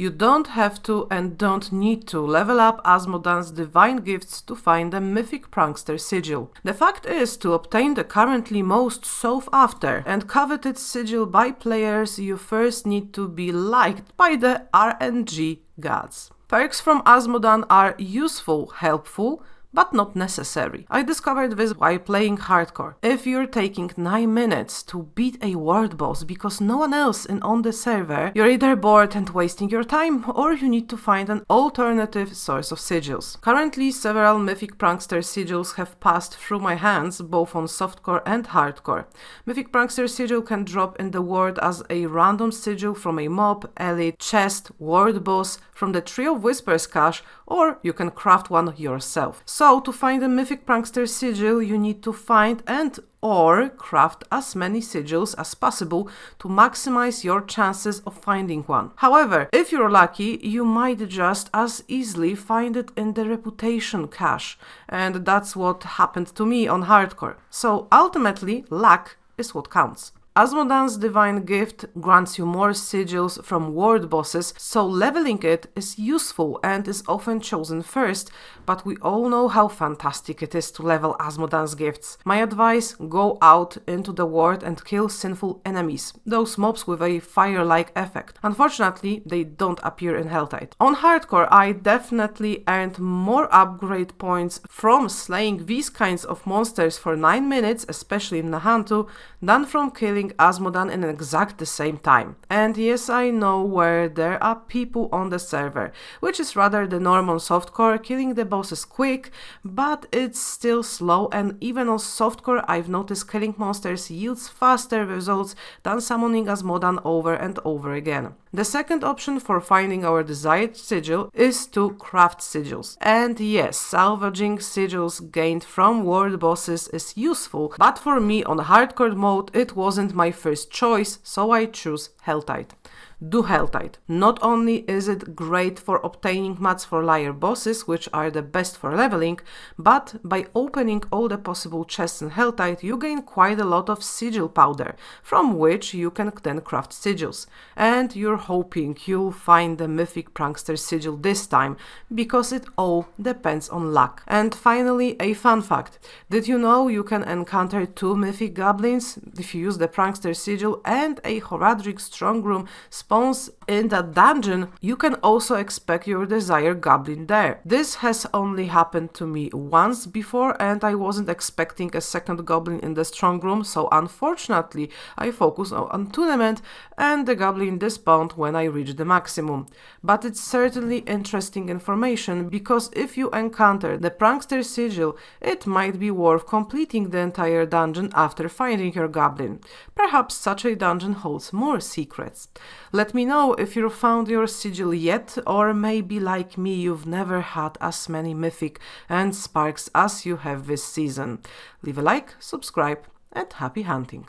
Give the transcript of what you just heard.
You don't have to and don't need to level up Azmodan's divine gifts to find the Mythic Prankster Sigil. The fact is, to obtain the currently most sought after and coveted sigil by players, you first need to be liked by the RNG gods. Perks from Azmodan are useful, helpful, but not necessary. I discovered this while playing hardcore. If you're taking 9 minutes to beat a world boss because no one else on the server, you're either bored and wasting your time, or you need to find an alternative source of sigils. Currently, several Mythic Prankster Sigils have passed through my hands, both on softcore and hardcore. Mythic Prankster Sigil can drop in the world as a random sigil from a mob, elite, chest, world boss, from the Tree of Whispers cache, or you can craft one yourself. So, to find a Mythic Prankster Sigil, you need to find or craft as many sigils as possible to maximize your chances of finding one. However, if you're lucky, you might just as easily find it in the reputation cache, and that's what happened to me on hardcore. So ultimately, luck is what counts. Azmodan's divine gift grants you more sigils from world bosses, so leveling it is useful and is often chosen first, but we all know how fantastic it is to level Azmodan's gifts. My advice: go out into the world and kill sinful enemies, those mobs with a fire-like effect. Unfortunately, they don't appear in Helltide. On hardcore, I definitely earned more upgrade points from slaying these kinds of monsters for 9 minutes, especially in Nahantu, than from killing Azmodan in exact the same time. And yes, I know where there are people on the server, which is rather the norm on softcore. Killing the boss is quick, but it's still slow, and even on softcore I've noticed killing monsters yields faster results than summoning Azmodan over and over again. The second option for finding our desired sigil is to craft sigils. And yes, salvaging sigils gained from world bosses is useful, but for me on hardcore mode it wasn't my first choice, so I choose Helltide. Do Helltide. Not only is it great for obtaining mats for liar bosses, which are the best for leveling, but by opening all the possible chests in Helltide, you gain quite a lot of sigil powder, from which you can then craft sigils. And you're hoping you'll find the Mythic Prankster Sigil this time, because it all depends on luck. And finally, a fun fact. Did you know you can encounter 2 mythic goblins if you use the Prankster Sigil, and a Horadric Strongroom spawns in that dungeon? You can also expect your desired goblin there. This has only happened to me once before, and I wasn't expecting a second goblin in the Strongroom, so unfortunately I focused on tournament and the goblin despawned when I reached the maximum. But it's certainly interesting information, because if you encounter the Prankster Sigil, it might be worth completing the entire dungeon after finding your goblin. Perhaps such a dungeon holds more secrets. Let me know if you found your sigil yet, or maybe like me you've never had as many mythic and sparks as you have this season. Leave a like, subscribe, and happy hunting!